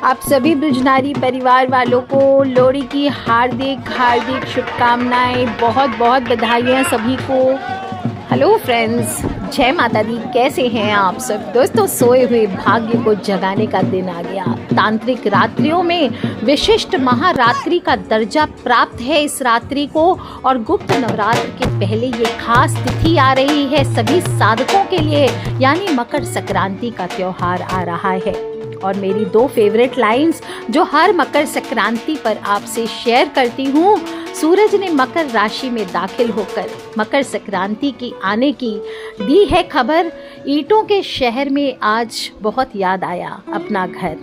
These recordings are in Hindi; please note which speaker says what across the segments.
Speaker 1: आप सभी ब्रजनारी परिवार वालों को लोहड़ी की हार्दिक हार्दिक शुभकामनाएं, बहुत बहुत बधाइयाँ सभी को। हेलो फ्रेंड्स, जय माता दी। कैसे हैं आप सब दोस्तों? सोए हुए भाग्य को जगाने का दिन आ गया। तांत्रिक रात्रियों में विशिष्ट महारात्रि का दर्जा प्राप्त है इस रात्रि को, और गुप्त नवरात्र के पहले ये खास तिथि आ रही है सभी साधकों के लिए, यानी मकर संक्रांति का त्योहार आ रहा है। और मेरी 2 फेवरेट लाइंस जो हर मकर संक्रांति पर आपसे शेयर करती हूँ। सूरज ने मकर राशि में दाखिल होकर मकर संक्रांति की आने की दी है खबर। ईंटों के शहर में आज बहुत याद आया अपना घर।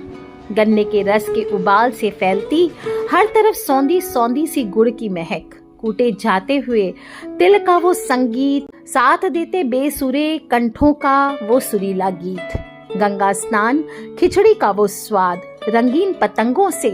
Speaker 1: गन्ने के रस के उबाल से फैलती हर तरफ सौंधी सौंधी सी गुड़ की महक, कूटे जाते हुए तिल का वो संगीत, साथ देते बेसुरे कंठों का वो सुरीला गीत, गंगा स्नान, खिचड़ी का वो स्वाद, रंगीन पतंगों से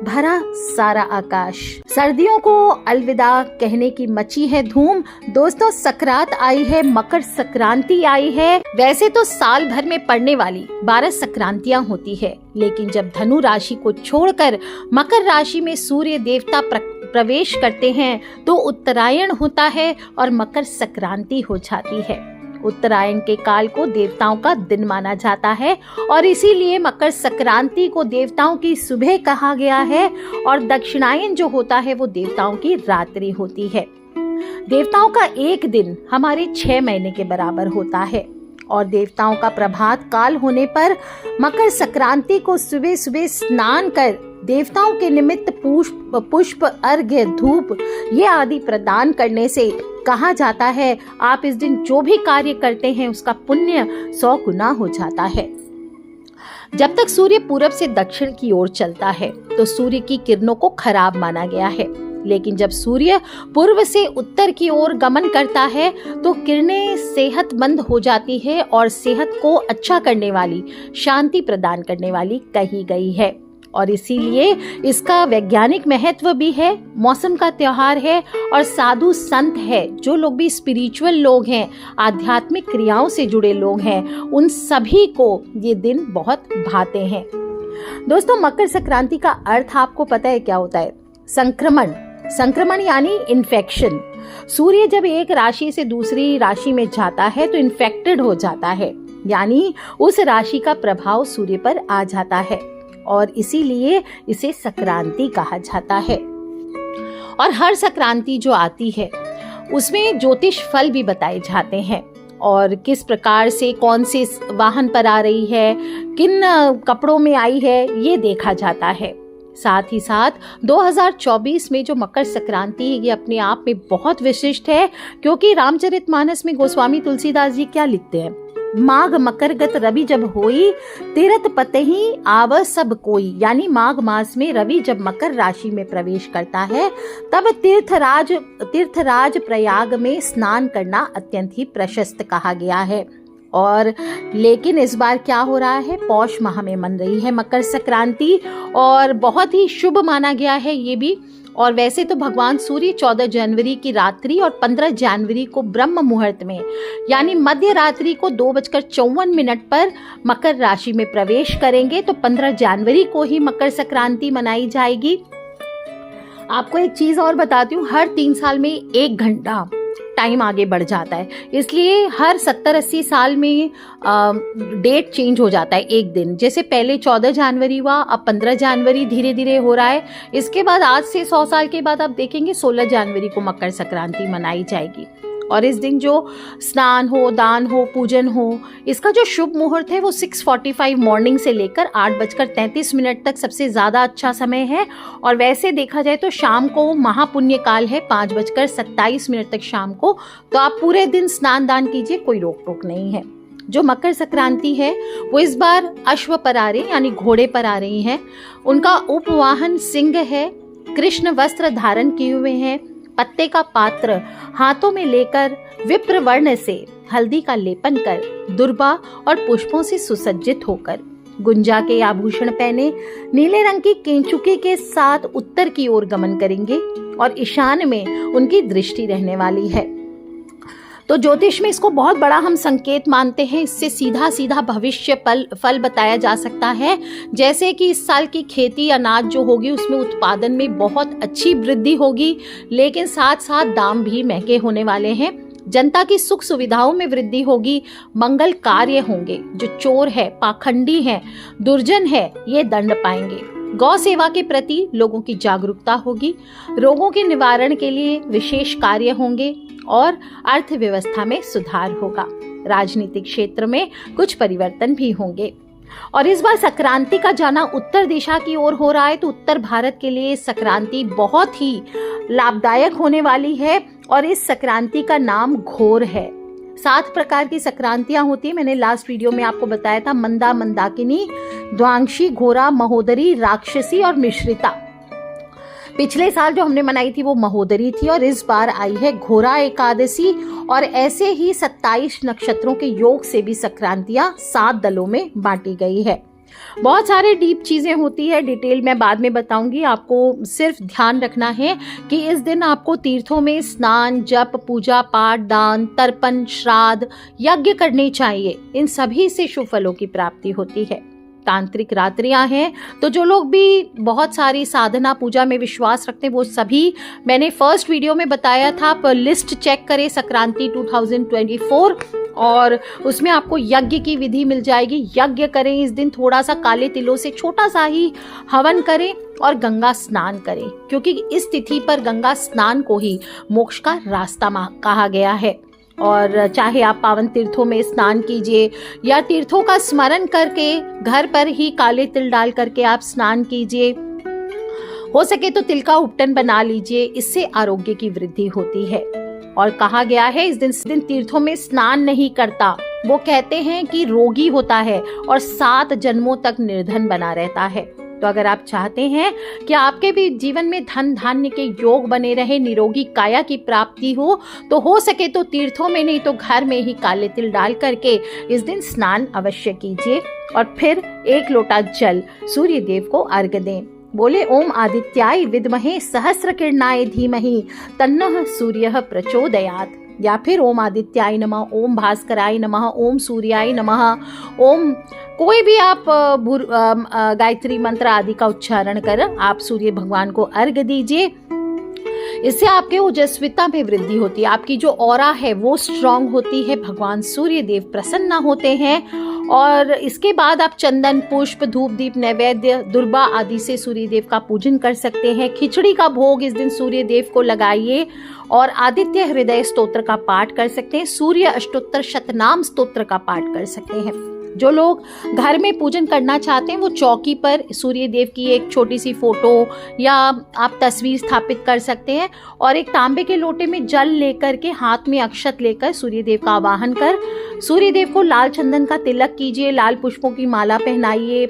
Speaker 1: भरा सारा आकाश। सर्दियों को अलविदा कहने की मची है धूम। दोस्तों, सकरात आई है, मकर संक्रांति आई है। वैसे तो साल भर में पड़ने वाली 12 संक्रांतियां होती है, लेकिन जब धनु राशि को छोड़कर मकर राशि में सूर्य देवता प्रवेश करते हैं तो उत्तरायण होता है और मकर संक्रांति हो जाती है। उत्तरायण के काल को देवताओं का दिन माना जाता है और इसीलिए मकर संक्रांति को देवताओं की सुबह कहा गया है, और दक्षिणायन जो होता है वो देवताओं की रात्रि होती है। देवताओं का एक दिन हमारे 6 महीने के बराबर होता है, और देवताओं का प्रभात काल होने पर मकर संक्रांति को सुबह सुबह स्नान कर देवताओं के निमित्त पुष्प, अर्घ्य, धूप ये आदि प्रदान करने से कहा जाता है आप इस दिन जो भी कार्य करते हैं उसका पुण्य 100 गुना हो जाता है। जब तक सूर्य पूरब से दक्षिण की ओर चलता है तो सूर्य की किरणों को खराब माना गया है, लेकिन जब सूर्य पूर्व से उत्तर की ओर गमन करता है तो किरणें सेहतमंद हो जाती है और सेहत को अच्छा करने वाली, शांति प्रदान करने वाली कही गई है, और इसीलिए इसका वैज्ञानिक महत्व भी है। मौसम का त्योहार है और साधु संत है, जो लोग भी स्पिरिचुअल लोग हैं, आध्यात्मिक क्रियाओं से जुड़े लोग हैं, उन सभी को ये दिन बहुत भाते हैं। दोस्तों, मकर संक्रांति का अर्थ आपको पता है क्या होता है? संक्रमण यानी इन्फेक्शन। सूर्य जब एक राशि से दूसरी राशि में जाता है तो इन्फेक्टेड हो जाता है, यानी उस राशि का प्रभाव सूर्य पर आ जाता है, और इसीलिए इसे संक्रांति कहा जाता है। और हर संक्रांति जो आती है उसमें ज्योतिष फल भी बताए जाते हैं, और किस प्रकार से कौन से वाहन पर आ रही है, किन कपड़ों में आई है, ये देखा जाता है। साथ ही साथ 2024 में जो मकर संक्रांति है ये अपने आप में बहुत विशिष्ट है, क्योंकि रामचरितमानस में गोस्वामी तुलसीदास जी क्या लिखते हैं? माघ मकरगत रवि जब होई, तीरथ पतहि आव सब कोई, यानी माघ मास में रवि जब मकर राशि में प्रवेश करता है तब तीर्थराज प्रयाग में स्नान करना अत्यंत ही प्रशस्त कहा गया है। और लेकिन इस बार क्या हो रहा है? पौष माह में मन रही है मकर संक्रांति, और बहुत ही शुभ माना गया है ये भी। और वैसे तो भगवान सूर्य 14 जनवरी की रात्रि और 15 जनवरी को ब्रह्म मुहूर्त में, यानी मध्य रात्रि को 2:54 पर मकर राशि में प्रवेश करेंगे, तो 15 जनवरी को ही मकर संक्रांति मनाई जाएगी। आपको एक चीज और बताती हूँ, हर 3 साल में 1 घंटा टाइम आगे बढ़ जाता है, इसलिए हर 70-80 साल में डेट चेंज हो जाता है एक दिन। जैसे पहले 14 जनवरी हुआ, अब 15 जनवरी धीरे धीरे हो रहा है। इसके बाद आज से 100 साल के बाद आप देखेंगे 16 जनवरी को मकर संक्रांति मनाई जाएगी। और इस दिन जो स्नान हो, दान हो, पूजन हो, इसका जो शुभ मुहूर्त है वो 6:45 मॉर्निंग से लेकर 8:33 तक सबसे ज़्यादा अच्छा समय है। और वैसे देखा जाए तो शाम को महापुण्य काल है 5:27 तक शाम को, तो आप पूरे दिन स्नान दान कीजिए, कोई रोक टोक नहीं है। जो मकर संक्रांति है वो इस बार अश्व पर आ रही, यानी घोड़े पर आ रही हैं। उनका उपवाहन सिंह है, कृष्ण वस्त्र धारण किए हुए हैं, पत्ते का पात्र हाथों में लेकर विप्र वर्ण से हल्दी का लेपन कर, दुर्बा और पुष्पों से सुसज्जित होकर, गुंजा के आभूषण पहने, नीले रंग की केंचुकी के साथ उत्तर की ओर गमन करेंगे और ईशान में उनकी दृष्टि रहने वाली है। तो ज्योतिष में इसको बहुत बड़ा हम संकेत मानते हैं। इससे सीधा सीधा भविष्य फल बताया जा सकता है। जैसे कि इस साल की खेती अनाज जो होगी उसमें उत्पादन में बहुत अच्छी वृद्धि होगी, लेकिन साथ साथ दाम भी महंगे होने वाले हैं। जनता की सुख सुविधाओं में वृद्धि होगी, मंगल कार्य होंगे। जो चोर है, पाखंडी है, दुर्जन है, ये दंड पाएंगे। गौ सेवा के प्रति लोगों की जागरूकता होगी, रोगों के निवारण के लिए विशेष कार्य होंगे और अर्थव्यवस्था में सुधार होगा। राजनीतिक क्षेत्र में कुछ परिवर्तन भी होंगे। और इस बार संक्रांति का जाना उत्तर दिशा की ओर हो रहा है, तो उत्तर भारत के लिए संक्रांति बहुत ही लाभदायक होने वाली है। और इस संक्रांति का नाम घोर है। 7 प्रकार की संक्रांतियां होती है। मैंने लास्ट वीडियो में आपको बताया था, मंदा, मंदाकिनी, द्वांशी, घोरा, महोदरी, राक्षसी और मिश्रिता। पिछले साल जो हमने मनाई थी वो महोदरी थी और इस बार आई है घोरा एकादशी। और ऐसे ही 27 नक्षत्रों के योग से भी संक्रांतियां 7 दलों में बांटी गई है। बहुत सारे डीप चीजें होती है, डिटेल मैं बाद में बताऊंगी। आपको सिर्फ ध्यान रखना है कि इस दिन आपको तीर्थों में स्नान, जप, पूजा पाठ, दान, तर्पण, श्राद्ध, यज्ञ करने चाहिए। इन सभी से शुभ फलों की प्राप्ति होती है। तांत्रिक रात्रियां हैं, तो जो लोग भी बहुत सारी साधना पूजा में विश्वास रखते हैं वो सभी, मैंने फर्स्ट वीडियो में बताया था, आप लिस्ट चेक करें संक्रांति 2024 और उसमें आपको यज्ञ की विधि मिल जाएगी। यज्ञ करें इस दिन, थोड़ा सा काले तिलों से छोटा सा ही हवन करें और गंगा स्नान करें, क्योंकि इस तिथि पर गंगा स्नान को ही मोक्ष का रास्ता कहा गया है। और चाहे आप पावन तीर्थों में स्नान कीजिए या तीर्थों का स्मरण करके घर पर ही काले तिल डाल करके आप स्नान कीजिए। हो सके तो तिल का उपटन बना लीजिए, इससे आरोग्य की वृद्धि होती है। और कहा गया है इस दिन तीर्थों में स्नान नहीं करता, वो कहते हैं कि रोगी होता है और 7 जन्मों तक निर्धन बना रहता है। तो अगर आप चाहते हैं कि आपके भी जीवन में धन धान्य के योग बने रहे, निरोगी काया की प्राप्ति हो सके तो तीर्थों में नहीं तो घर में ही काले तिल डाल करके इस दिन स्नान अवश्य कीजिए। और फिर 1 लोटा जल सूर्य देव को अर्घ्य दें। बोले ओम आदित्याय विद्महे सहस्र किरणाय धीमहि तन्नः सूर्यः प्रचोदयात्। या फिर ओम आदित्याय नमः, ओम भास्कराय नमः, ओम सूर्याय नमः, ओम कोई भी आप गायत्री मंत्र आदि का उच्चारण कर आप सूर्य भगवान को अर्घ्य दीजिए। इससे आपके ओजस्विता में वृद्धि होती है, आपकी जो ऑरा है वो स्ट्रांग होती है, भगवान सूर्य देव प्रसन्न होते हैं। और इसके बाद आप चंदन, पुष्प, धूप, दीप, नैवेद्य, दुर्बा आदि से सूर्य देव का पूजन कर सकते हैं। खिचड़ी का भोग इस दिन सूर्य देव को लगाइए और आदित्य हृदय स्तोत्र का पाठ कर सकते हैं। सूर्य अष्टोत्तर शतनाम स्तोत्र का पाठ कर सकते हैं। जो लोग घर में पूजन करना चाहते हैं वो चौकी पर सूर्य देव की एक छोटी सी फोटो या आप तस्वीर स्थापित कर सकते हैं और एक तांबे के लोटे में जल लेकर के हाथ में अक्षत लेकर सूर्य देव का आवाहन कर सूर्य देव को लाल चंदन का तिलक कीजिए, लाल पुष्पों की माला पहनाइए,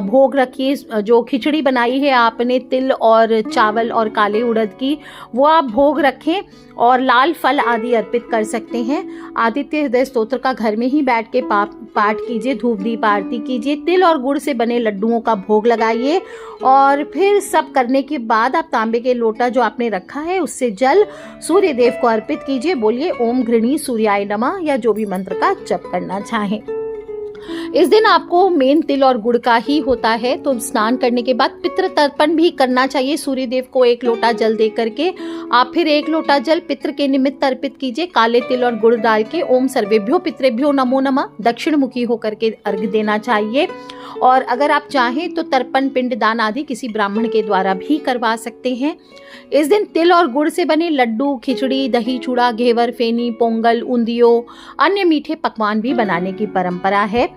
Speaker 1: भोग रखिए। जो खिचड़ी बनाई है आपने तिल और चावल और काले उड़द की, वो आप भोग रखें और लाल फल आदि अर्पित कर सकते हैं। आदित्य हृदय स्तोत्र का घर में ही बैठ के पाठ कीजिए, धूप दीप आरती कीजिए, तिल और गुड़ से बने लड्डुओं का भोग लगाइए और फिर सब करने के बाद आप तांबे के लोटा जो आपने रखा है उससे जल सूर्य देव को अर्पित कीजिए। बोलिए ओम घृणी सूर्याय नमः या जो भी मंत्र का जप करना चाहें। इस दिन आपको मेन तिल और गुड़ का ही होता है। तो स्नान करने के बाद पितृ तर्पण भी करना चाहिए। सूर्य देव को 1 लोटा जल दे करके आप फिर 1 लोटा जल पितृ के निमित्त अर्पित कीजिए। काले तिल और गुड़ डाल के ओम सर्वेभ्यो पितृभ्यो नमो नमः दक्षिण मुखी होकर के अर्घ्य देना चाहिए। और अगर आप चाहें तो तर्पण, पिंड दान आदि किसी ब्राह्मण के द्वारा भी करवा सकते हैं। इस दिन तिल और गुड़ से बने लड्डू, खिचड़ी, दही चूड़ा, घेवर, फेनी, पोंगल, उंदियो, अन्य मीठे पकवान भी बनाने की परंपरा है।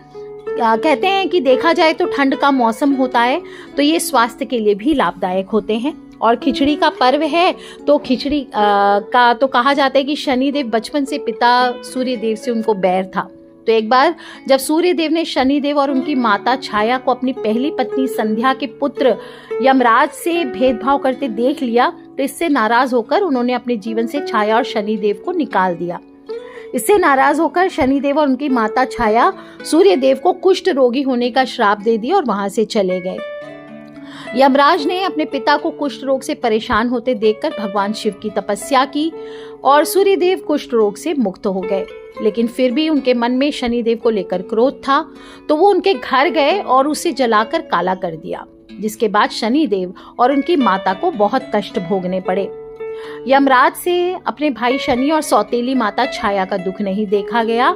Speaker 1: कहते हैं कि देखा जाए तो ठंड का मौसम होता है तो ये स्वास्थ्य के लिए भी लाभदायक होते हैं। और खिचड़ी का पर्व है तो खिचड़ी का तो कहा जाता है कि शनिदेव बचपन से पिता सूर्य देव से उनको बैर था। तो एक बार जब सूर्य देव ने शनिदेव और उनकी माता छाया को अपनी पहली पत्नी संध्या के पुत्र यमराज से भेदभाव करते देख लिया तो इससे नाराज होकर उन्होंने अपने जीवन से छाया और शनिदेव को निकाल दिया। इससे नाराज होकर शनिदेव और उनकी माता छाया सूर्य देव को कुष्ठ रोगी होने का श्राप दे दिया और वहां से चले गए। यमराज ने अपने पिता को कुष्ठ रोग से परेशान होते देखकर भगवान शिव की तपस्या की और सूर्यदेव कुष्ठ रोग से मुक्त हो गए। लेकिन फिर भी उनके मन में शनिदेव को लेकर क्रोध था, तो वो उनके घर गए और उसे जलाकर काला कर दिया, जिसके बाद शनिदेव और उनकी माता को बहुत कष्ट भोगने पड़े। यमराज से अपने भाई शनि और सौतेली माता छाया का दुख नहीं देखा गया,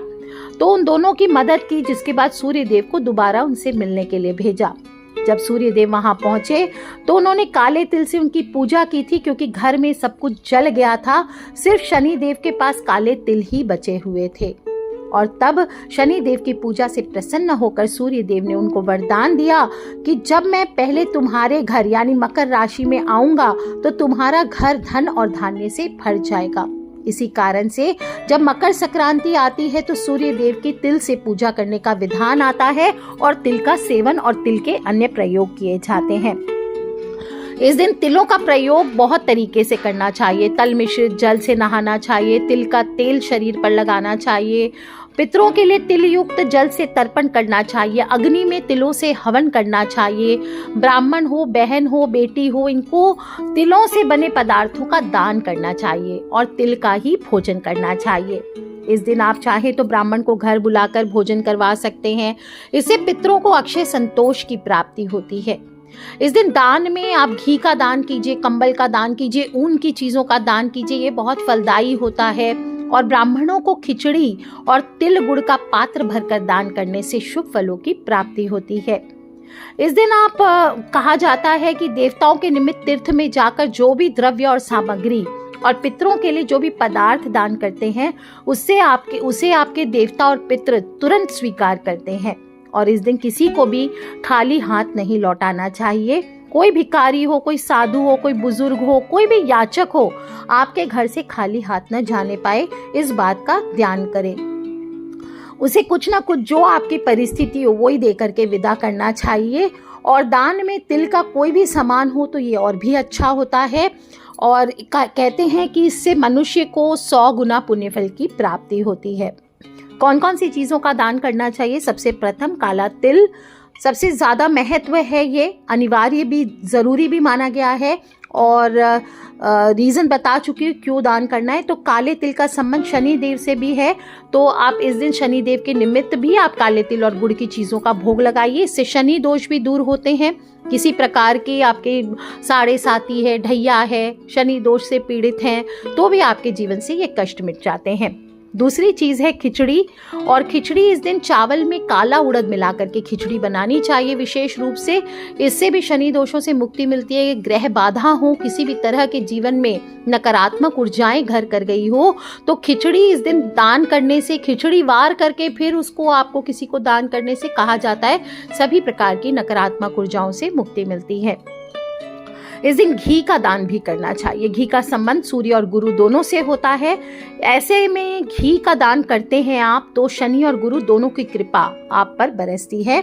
Speaker 1: तो उन दोनों की मदद की, जिसके बाद सूर्यदेव को दोबारा उनसे मिलने के लिए भेजा। जब सूर्यदेव वहां पहुंचे तो उन्होंने काले तिल से उनकी पूजा की थी, क्योंकि घर में सब कुछ जल गया था, सिर्फ शनिदेव के पास काले तिल ही बचे हुए थे। और तब शनिदेव की पूजा से प्रसन्न होकर सूर्यदेव ने उनको वरदान दिया कि जब मैं पहले तुम्हारे घर यानी मकर राशि में आऊंगा तो तुम्हारा घर धन और धान्य से भर जाएगा। इसी कारण से जब मकर संक्रांति आती है तो सूर्यदेव की तिल से पूजा करने का विधान आता है और तिल का सेवन और तिल के अन्य प्रयोग किए जाते हैं। इस दिन तिलों का प्रयोग बहुत तरीके से करना चाहिए। तल मिश्रित जल से नहाना चाहिए, तिल का तेल शरीर पर लगाना चाहिए, पितरों के लिए तिल युक्त जल से तर्पण करना चाहिए, अग्नि में तिलों से हवन करना चाहिए, ब्राह्मण हो, बहन हो, बेटी हो, इनको तिलों से बने पदार्थों का दान करना चाहिए और तिल का ही भोजन करना चाहिए। इस दिन आप चाहे तो ब्राह्मण को घर बुलाकर भोजन करवा सकते हैं। इससे पितरों को अक्षय संतोष की प्राप्ति होती है। इस दिन दान में आप घी का दान कीजिए, कंबल का दान कीजिए, ऊन की चीजों का दान कीजिए, ये बहुत फलदायी होता है। और ब्राह्मणों को खिचड़ी और तिल गुड़ का पात्र भरकर दान करने से शुभ फलों की प्राप्ति होती है। इस दिन आप कहा जाता है कि देवताओं के निमित्त तीर्थ में जाकर जो भी द्रव्य और सामग्री और पितरों के लिए जो भी पदार्थ दान करते हैं उसे आपके देवता और पितृ तुरंत स्वीकार करते हैं। और इस दिन किसी को भी खाली हाथ नहीं लौटाना चाहिए। कोई भिखारी हो, कोई साधु हो, कोई बुजुर्ग हो, कोई भी याचक हो, आपके घर से खाली हाथ न जाने पाए, इस बात का ध्यान करें। उसे कुछ ना कुछ जो आपकी परिस्थिति हो वो ही दे करके विदा करना चाहिए। और दान में तिल का कोई भी सामान हो तो ये और भी अच्छा होता है। और कहते हैं कि इससे मनुष्य को 100 गुना पुण्य फल की प्राप्ति होती है। कौन कौन सी चीज़ों का दान करना चाहिए? सबसे प्रथम काला तिल, सबसे ज़्यादा महत्व है, ये अनिवार्य भी, ज़रूरी भी माना गया है और रीज़न बता चुकी हूँ क्यों दान करना है। तो काले तिल का संबंध शनि देव से भी है, तो आप इस दिन शनि देव के निमित्त भी आप काले तिल और गुड़ की चीज़ों का भोग लगाइए। इससे शनि दोष भी दूर होते हैं। किसी प्रकार के आपके साढ़े साथी है, ढैया है, शनि दोष से पीड़ित हैं, तो भी आपके जीवन से ये कष्ट मिट जाते हैं। दूसरी चीज़ है खिचड़ी। और खिचड़ी इस दिन चावल में काला उड़द मिला करके खिचड़ी बनानी चाहिए विशेष रूप से। इससे भी शनि दोषों से मुक्ति मिलती है। ग्रह बाधा हो, किसी भी तरह के जीवन में नकारात्मक ऊर्जाएं घर कर गई हो, तो खिचड़ी इस दिन दान करने से, खिचड़ी वार करके फिर उसको आपको किसी को दान करने से कहा जाता है सभी प्रकार की नकारात्मक ऊर्जाओं से मुक्ति मिलती है। इस दिन घी का दान भी करना चाहिए। घी का संबंध सूर्य और गुरु दोनों से होता है। ऐसे में घी का दान करते हैं आप तो शनि और गुरु दोनों की कृपा आप पर बरसती है।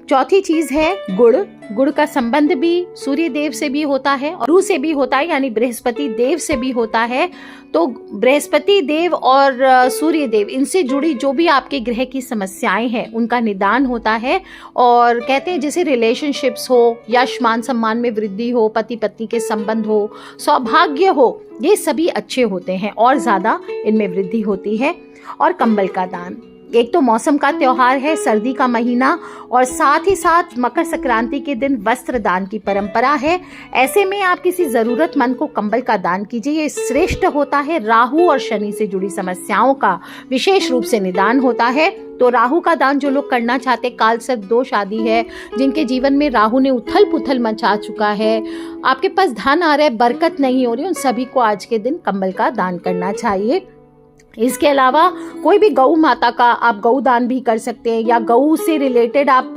Speaker 1: चौथी चीज है गुड़। गुड़ का संबंध भी सूर्य देव से भी होता है और गुरु से भी होता है, यानी बृहस्पति देव से भी होता है। तो बृहस्पति देव और सूर्य देव, इनसे जुड़ी जो भी आपके ग्रह की समस्याएं हैं उनका निदान होता है। और कहते हैं जैसे रिलेशनशिप्स हो, यश मान सम्मान में वृद्धि हो, पति पत्नी के संबंध हो, सौभाग्य हो, ये सभी अच्छे होते हैं और ज्यादा इनमें वृद्धि होती है। और कंबल का दान, एक तो मौसम का त्योहार है, सर्दी का महीना, और साथ ही साथ मकर संक्रांति के दिन वस्त्र दान की परंपरा है। ऐसे में आप किसी जरूरतमंद को कंबल का दान कीजिए, ये श्रेष्ठ होता है। राहु और शनि से जुड़ी समस्याओं का विशेष रूप से निदान होता है। तो राहु का दान जो लोग करना चाहते, काल सर्प दोष आदि है, जिनके जीवन में राहु ने उथल पुथल मचा चुका है, आपके पास धन आ रहा है, बरकत नहीं हो रही, उन सभी को आज के दिन कंबल का दान करना चाहिए। इसके अलावा कोई भी गौ माता का आप गौ दान भी कर सकते हैं, या गौ से रिलेटेड आप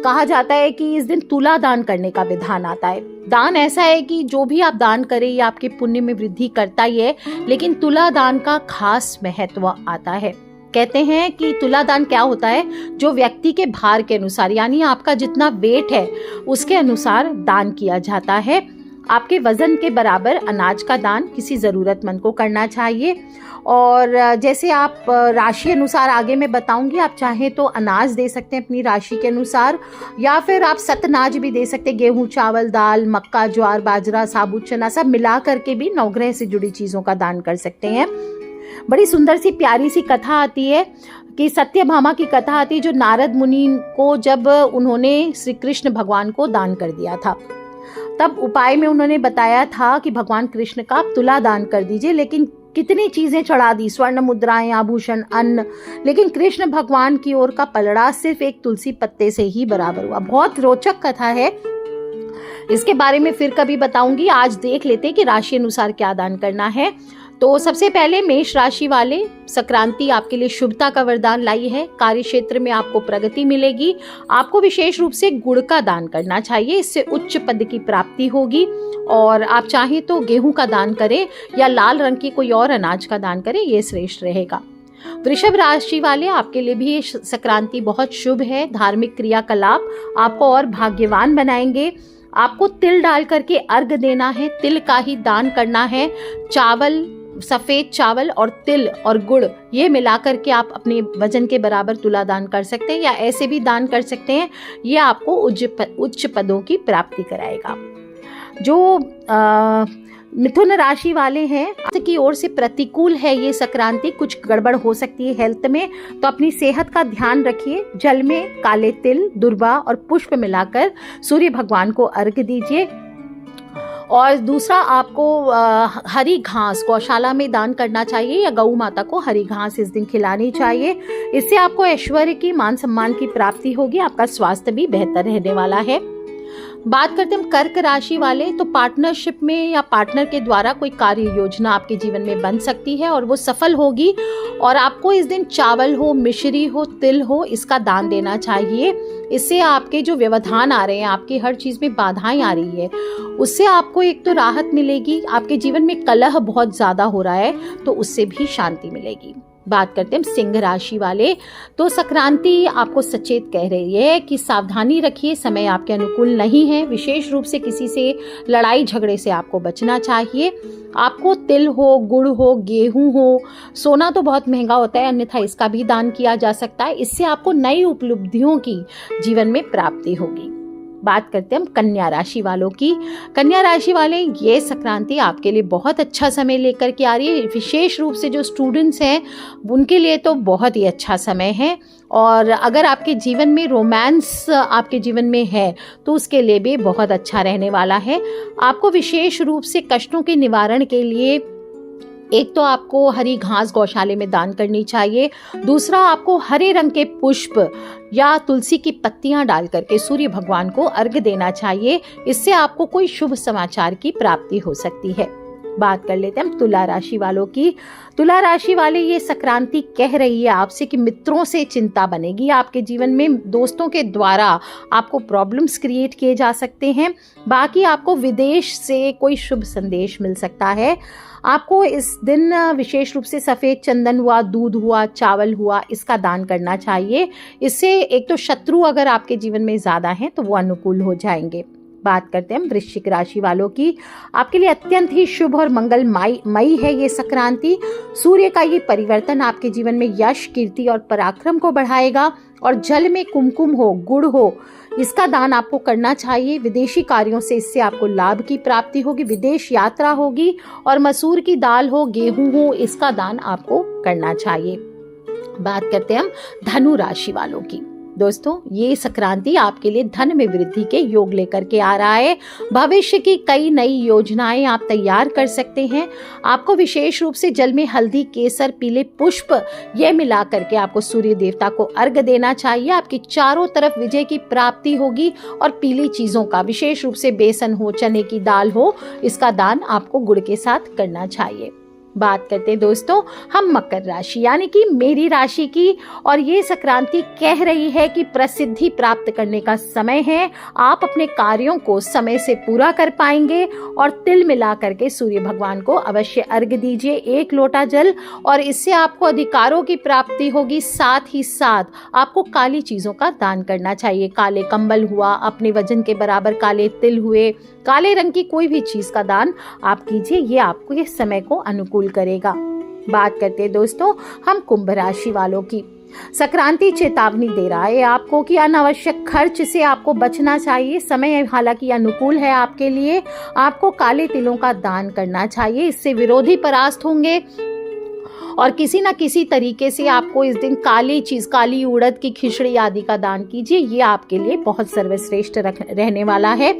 Speaker 1: कहा जाता है कि इस दिन तुला दान करने का विधान आता है। दान ऐसा है कि जो भी आप दान करें ये आपके पुण्य में वृद्धि करता ही है, लेकिन तुला दान का खास महत्व आता है। कहते हैं कि तुला दान क्या होता है, जो व्यक्ति के भार के अनुसार, यानी आपका जितना वेट है उसके अनुसार दान किया जाता है। आपके वजन के बराबर अनाज का दान किसी ज़रूरतमंद को करना चाहिए। और जैसे आप राशि अनुसार आगे मैं बताऊंगी, आप चाहें तो अनाज दे सकते हैं अपनी राशि के अनुसार, या फिर आप सतनाज भी दे सकते हैं। गेहूं, चावल, दाल, मक्का, ज्वार, बाजरा, साबुत चना सब मिला करके भी नवग्रह से जुड़ी चीज़ों का दान कर सकते हैं। बड़ी सुंदर सी प्यारी सी कथा आती है कि सत्यभामा की कथा आती है, जो नारद मुनि को जब उन्होंने श्री कृष्ण भगवान को दान कर दिया था, तब उपाय में उन्होंने बताया था कि भगवान कृष्ण का आप तुला दान कर दीजिए। लेकिन कितनी चीजें चढ़ा दी, स्वर्ण मुद्राएं, आभूषण, अन्न, लेकिन कृष्ण भगवान की ओर का पलड़ा सिर्फ एक तुलसी पत्ते से ही बराबर हुआ। बहुत रोचक कथा है, इसके बारे में फिर कभी बताऊंगी। आज देख लेते हैं कि राशि अनुसार क्या दान करना है। तो सबसे पहले मेष राशि वाले, संक्रांति आपके लिए शुभता का वरदान लाई है। कार्य क्षेत्र में आपको प्रगति मिलेगी। आपको विशेष रूप से गुड़ का दान करना चाहिए, इससे उच्च पद की प्राप्ति होगी। और आप चाहें तो गेहूं का दान करें या लाल रंग की कोई और अनाज का दान करें, ये श्रेष्ठ रहेगा। वृषभ राशि वाले, आपके लिए भी संक्रांति बहुत शुभ है। धार्मिक क्रियाकलाप आपको और भाग्यवान बनाएंगे। आपको तिल डाल करके अर्घ देना है, तिल का ही दान करना है। चावल, सफेद चावल और तिल और गुड़ ये मिलाकर के आप अपने वजन के बराबर तुला दान कर सकते हैं, या ऐसे भी दान कर सकते हैं। ये आपको उच्च पदों की प्राप्ति कराएगा। जो मिथुन राशि वाले हैं की ओर से प्रतिकूल है ये संक्रांति, कुछ गड़बड़ हो सकती है हेल्थ में, तो अपनी सेहत का ध्यान रखिए। जल में काले तिल, दुर्वा और पुष्प मिलाकर सूर्य भगवान को अर्घ दीजिए। और दूसरा, आपको हरी घास गौशाला में दान करना चाहिए, या गौ माता को हरी घास इस दिन खिलानी चाहिए। इससे आपको ऐश्वर्य की, मान सम्मान की प्राप्ति होगी। आपका स्वास्थ्य भी बेहतर रहने वाला है। बात करते हैं कर्क राशि वाले, तो पार्टनरशिप में या पार्टनर के द्वारा कोई कार्य योजना आपके जीवन में बन सकती है और वो सफल होगी। और आपको इस दिन चावल हो, मिश्री हो, तिल हो, इसका दान देना चाहिए। इससे आपके जो व्यवधान आ रहे हैं, आपकी हर चीज़ में बाधाएं आ रही है, उससे आपको एक तो राहत मिलेगी। आपके जीवन में कलह बहुत ज़्यादा हो रहा है, तो उससे भी शांति मिलेगी। बात करते हैं सिंह राशि वाले, तो संक्रांति आपको सचेत कह रही है कि सावधानी रखिए, समय आपके अनुकूल नहीं है। विशेष रूप से किसी से लड़ाई झगड़े से आपको बचना चाहिए। आपको तिल हो, गुड़ हो, गेहूं हो, सोना तो बहुत महंगा होता है, अन्यथा इसका भी दान किया जा सकता है। इससे आपको नई उपलब्धियों की जीवन में प्राप्ति होगी। बात करते हैं हम कन्या राशि वालों की। कन्या राशि वाले, ये संक्रांति आपके लिए बहुत अच्छा समय लेकर के आ रही है। विशेष रूप से जो स्टूडेंट्स हैं उनके लिए तो बहुत ही अच्छा समय है। और अगर आपके जीवन में रोमांस आपके जीवन में है तो उसके लिए भी बहुत अच्छा रहने वाला है। आपको विशेष रूप से कष्टों के निवारण के लिए एक तो आपको हरी घास गौशाले में दान करनी चाहिए। दूसरा, आपको हरे रंग के पुष्प या तुलसी की पत्तियां डाल करके सूर्य भगवान को अर्घ देना चाहिए। इससे आपको कोई शुभ समाचार की प्राप्ति हो सकती है। बात कर लेते हैं हम तुला राशि वालों की। तुला राशि वाले, ये संक्रांति कह रही है आपसे कि मित्रों से चिंता बनेगी। आपके जीवन में दोस्तों के द्वारा आपको प्रॉब्लम्स क्रिएट किए जा सकते हैं। बाकी आपको विदेश से कोई शुभ संदेश मिल सकता है। आपको इस दिन विशेष रूप से सफ़ेद चंदन हुआ, दूध हुआ, चावल हुआ, इसका दान करना चाहिए। इससे एक तो शत्रु अगर आपके जीवन में ज़्यादा हैं तो वो अनुकूल हो जाएंगे। बात करते हैं वृश्चिक राशि वालों की। आपके लिए अत्यंत ही शुभ और मंगलमयी है ये संक्रांति। सूर्य का ये परिवर्तन आपके जीवन में यश, कीर्ति और पराक्रम को बढ़ाएगा। और जल में कुमकुम हो, गुड़ हो, इसका दान आपको करना चाहिए। विदेशी कार्यों से इससे आपको लाभ की प्राप्ति होगी, विदेश यात्रा होगी। और मसूर की दाल हो, गेहूं हो, इसका दान आपको करना चाहिए। बात करते हैं हम धनु राशि वालों की। दोस्तों, ये संक्रांति आपके लिए धन में वृद्धि के योग लेकर के आ रहा है। भविष्य की कई नई योजनाएं आप तैयार कर सकते हैं। आपको विशेष रूप से जल में हल्दी, केसर, पीले पुष्प ये मिला करके आपको सूर्य देवता को अर्घ देना चाहिए। आपकी चारों तरफ विजय की प्राप्ति होगी। और पीली चीजों का, विशेष रूप से बेसन हो, चने की दाल हो, इसका दान आपको गुड़ के साथ करना चाहिए। बात करते हैं दोस्तों हम मकर राशि यानी कि मेरी राशि की, और ये संक्रांति कह रही है कि प्रसिद्धि प्राप्त करने का समय है। आप अपने कार्यों को समय से पूरा कर पाएंगे और तिल मिला करके सूर्य भगवान को अवश्य अर्घ्य दीजिए 1 लोटा जल, और इससे आपको अधिकारों की प्राप्ति होगी। साथ ही साथ आपको काली चीजों का दान करना चाहिए। काले कंबल हुआ, अपने वजन के बराबर काले तिल हुए, काले रंग की कोई भी चीज का दान आप कीजिए, ये आपको इस समय को अनुकूल करेगा। बात करते हैं दोस्तों हम कुंभ राशि वालों की। संक्रांति चेतावनी दे रहा है आपको कि अनावश्यक खर्च से आपको बचना चाहिए। समय हालांकि अनुकूल है आपके लिए। आपको काले तिलों का दान करना चाहिए, इससे विरोधी परास्त होंगे। और किसी ना किसी तरीके से आपको इस दिन काली चीज, काली उड़द की खिचड़ी आदि का दान कीजिए, ये आपके लिए बहुत सर्वश्रेष्ठ रहने वाला है।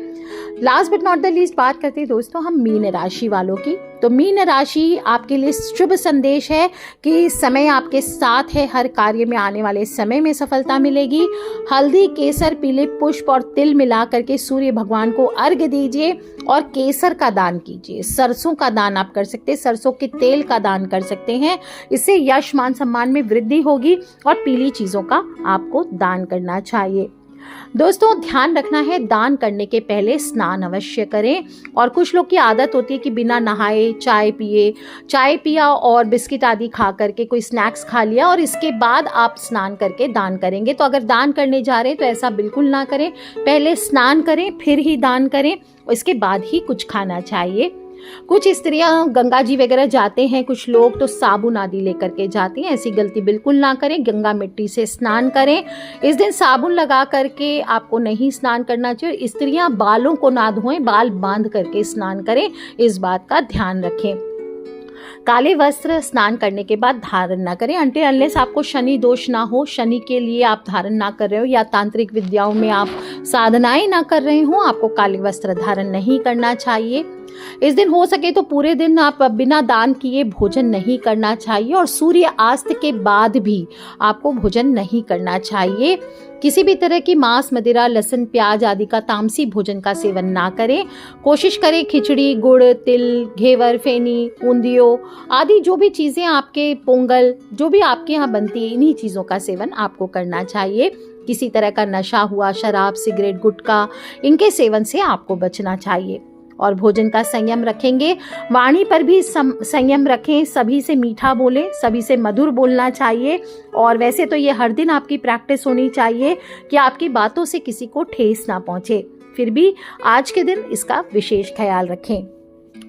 Speaker 1: Last but not the least बात करते हैं दोस्तों हम मीन राशि वालों की। तो मीन राशि आपके लिए शुभ संदेश है कि समय आपके साथ है, हर कार्य में आने वाले समय में सफलता मिलेगी। हल्दी, केसर, पीले पुष्प और तिल मिला करके सूर्य भगवान को अर्घ्य दीजिए और केसर का दान कीजिए। सरसों का दान आप कर सकते हैं, सरसों के तेल का दान कर सकते हैं, इससे यश मान सम्मान में वृद्धि होगी। और पीली चीजों का आपको दान करना चाहिए। दोस्तों ध्यान रखना है, दान करने के पहले स्नान अवश्य करें। और कुछ लोग की आदत होती है कि बिना नहाए चाय पिया और बिस्किट आदि खा करके, कोई स्नैक्स खा लिया और इसके बाद आप स्नान करके दान करेंगे। तो अगर दान करने जा रहे हैं तो ऐसा बिल्कुल ना करें, पहले स्नान करें फिर ही दान करें, इसके बाद ही कुछ खाना चाहिए। कुछ स्त्रियां गंगा जी वगैरह जाते हैं, कुछ लोग तो साबुन आदि लेकर के जाती हैं, ऐसी गलती बिल्कुल ना करें। गंगा मिट्टी से स्नान करें। इस दिन साबुन लगा करके आपको नहीं स्नान करना चाहिए। स्त्रियां बालों को ना धोएं, बाल बांध करके स्नान करें, इस बात का ध्यान रखें। काले वस्त्र स्नान करने के बाद धारण ना करें अनटिल अनलेस आपको शनि दोष ना हो, शनि के लिए आप धारण ना कर रहे हो या तांत्रिक विद्याओं में आप साधनाएं ना कर रहे हो, आपको काले वस्त्र धारण नहीं करना चाहिए। इस दिन हो सके तो पूरे दिन आप बिना दान किए भोजन नहीं करना चाहिए और सूर्य अस्त के बाद भी आपको भोजन नहीं करना चाहिए। किसी भी तरह की मांस, मदिरा, लहसुन, प्याज आदि का तामसी भोजन का सेवन ना करें। कोशिश करें खिचड़ी, गुड़, तिल, घेवर, फेनी, ऊंधियो आदि जो भी चीजें आपके, पोंगल जो भी आपके यहाँ बनती है, इन्हीं चीजों का सेवन आपको करना चाहिए। किसी तरह का नशा हुआ, शराब, सिगरेट, गुटखा, इनके सेवन से आपको बचना चाहिए। और भोजन का संयम रखेंगे, वाणी पर भी संयम रखें, सभी से मीठा बोलें, सभी से मधुर बोलना चाहिए। और वैसे तो ये हर दिन आपकी प्रैक्टिस होनी चाहिए कि आपकी बातों से किसी को ठेस ना पहुंचे, फिर भी आज के दिन इसका विशेष ख्याल रखें।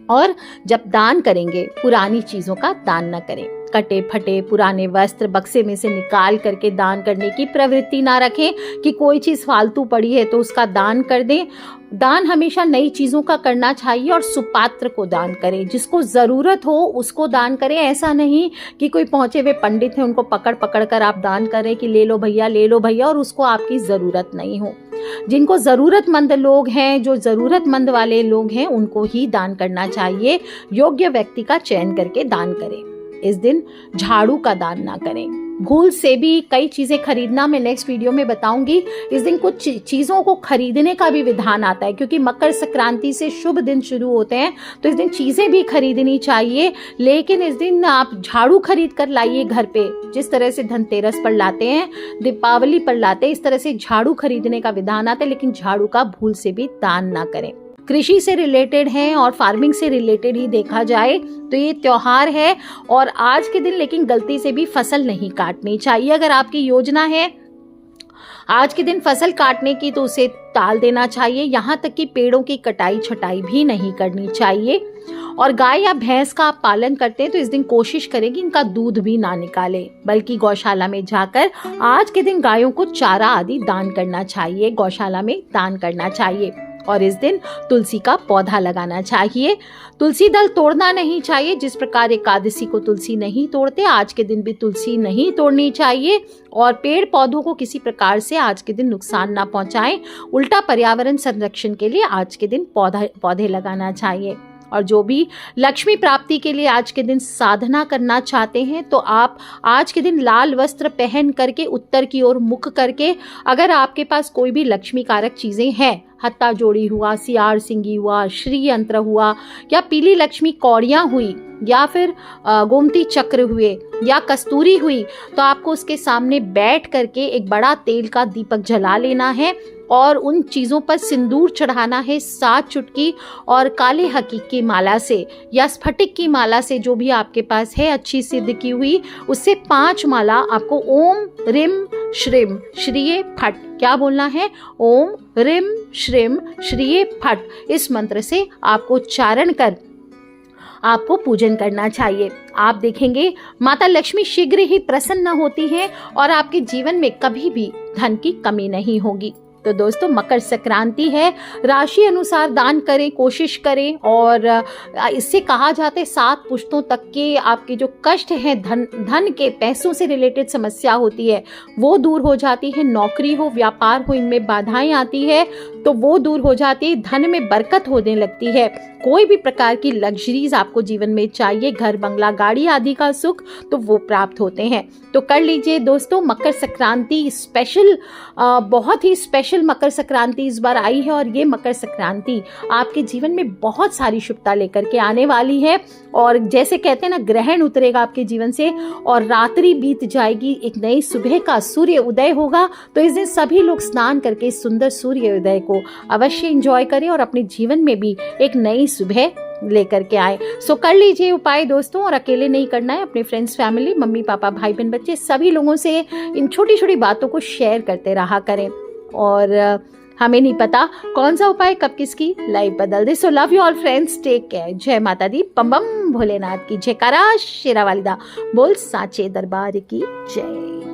Speaker 1: और जब दान करेंगे पुरानी चीजों का दान न करें। कटे फटे पुराने वस्त्र बक्से में से निकाल करके दान करने की प्रवृत्ति ना रखें कि कोई चीज फालतू पड़ी है तो उसका दान कर दें। दान हमेशा नई चीजों का करना चाहिए और सुपात्र को दान करें, जिसको जरूरत हो उसको दान करें। ऐसा नहीं कि कोई पहुंचे हुए पंडित है उनको पकड़ पकड़ कर आप दान करें कि ले लो भैया, और उसको आपकी जरूरत नहीं हो। जिनको जरूरतमंद लोग हैं, जो जरूरतमंद वाले लोग हैं, उनको ही दान करना चाहिए। योग्य व्यक्ति का चयन करके दान करें। इस दिन झाड़ू का दान ना करें। भूल से भी कई चीजें खरीदना मैं नेक्स्ट वीडियो में बताऊंगी। इस दिन कुछ चीजों को खरीदने का भी विधान आता है, क्योंकि मकर संक्रांति से शुभ दिन शुरू होते हैं, तो इस दिन चीजें भी खरीदनी चाहिए। लेकिन इस दिन आप झाड़ू खरीद कर लाइए घर पे, जिस तरह से धनतेरस पर लाते हैं, दीपावली पर लाते हैं, इस तरह से झाड़ू खरीदने का विधान आता है। लेकिन झाड़ू का भूल से भी दान ना करें। कृषि से रिलेटेड है और फार्मिंग से रिलेटेड ही देखा जाए तो ये त्योहार है और आज के दिन लेकिन गलती से भी फसल नहीं काटनी चाहिए। अगर आपकी योजना है आज के दिन फसल काटने की तो उसे टाल देना चाहिए। यहाँ तक कि पेड़ों की कटाई छटाई भी नहीं करनी चाहिए। और गाय या भैंस का आप पालन करते हैं तो इस दिन कोशिश करें कि इनका दूध भी ना निकालें, बल्कि गौशाला में जाकर आज के दिन गायों को चारा आदि दान करना चाहिए, गौशाला में दान करना चाहिए। और इस दिन तुलसी का पौधा लगाना चाहिए। तुलसी दल तोड़ना नहीं चाहिए। जिस प्रकार एकादशी को तुलसी नहीं तोड़ते, आज के दिन भी तुलसी नहीं तोड़नी चाहिए। और पेड़ पौधों को किसी प्रकार से आज के दिन नुकसान ना पहुंचाएं। उल्टा पर्यावरण संरक्षण के लिए आज के दिन पौधे लगाना चाहिए। और जो भी लक्ष्मी प्राप्ति के लिए आज के दिन साधना करना चाहते हैं तो आप आज के दिन लाल वस्त्र पहन करके उत्तर की ओर मुख करके, अगर आपके पास कोई भी लक्ष्मी कारक चीजें हैं, हत्ता जोड़ी हुआ, सियार सिंगी हुआ, श्री यंत्र हुआ, या पीली लक्ष्मी कौड़ियाँ हुई, या फिर गोमती चक्र हुए, या कस्तूरी हुई, तो आपको उसके सामने बैठ करके एक बड़ा तेल का दीपक जला लेना है और उन चीज़ों पर सिंदूर चढ़ाना है 7 चुटकी, और काले हकीक की माला से या स्फटिक की माला से, जो भी आपके पास है अच्छी सिद्ध की हुई, उससे 5 माला आपको ओम रिम श्रीम श्रीये फट, क्या बोलना है, ओम रिम श्रीम श्रीये फट, इस मंत्र से आपको उच्चारण कर आपको पूजन करना चाहिए। आप देखेंगे माता लक्ष्मी शीघ्र ही प्रसन्न होती हैं और आपके जीवन में कभी भी धन की कमी नहीं होगी। तो दोस्तों, मकर संक्रांति है, राशि अनुसार दान करें, कोशिश करें, और इससे कहा जाता है 7 पुश्तों तक के आपके जो कष्ट हैं, धन के पैसों से रिलेटेड समस्या होती है वो दूर हो जाती है। नौकरी हो, व्यापार हो, इनमें बाधाएं आती है तो वो दूर हो जाती है। धन में बरकत होने लगती है। कोई भी प्रकार की लग्जरीज आपको जीवन में चाहिए, घर बंगला गाड़ी आदि का सुख, तो वो प्राप्त होते हैं। तो कर लीजिए दोस्तों, मकर संक्रांति स्पेशल, बहुत ही स्पेशल मकर संक्रांति इस बार आई है, और ये मकर संक्रांति आपके जीवन में बहुत सारी शुभता लेकर के आने वाली है। और जैसे कहते हैं ना, ग्रहण उतरेगा आपके जीवन से और रात्रि बीत जाएगी, एक नई सुबह का सूर्य उदय होगा। तो इस दिन सभी लोग स्नान करके इस सुंदर सूर्य उदय को अवश्य एंजॉय करें और अपने जीवन में भी एक नई सुबह लेकर के आए। सो कर लीजिए उपाय दोस्तों, और अकेले नहीं करना है, अपने फ्रेंड्स, फैमिली, मम्मी पापा, भाई बहन, बच्चे, सभी लोगों से इन छोटी छोटी बातों को शेयर करते रहा करें। और हमें नहीं पता कौन सा उपाय कब किसकी लाइफ बदल दे। So love you all friends, take care. जय माता दी, बम बम भोलेनाथ की जयकारा, शेरा वालिदा बोल, साचे दरबार की जय।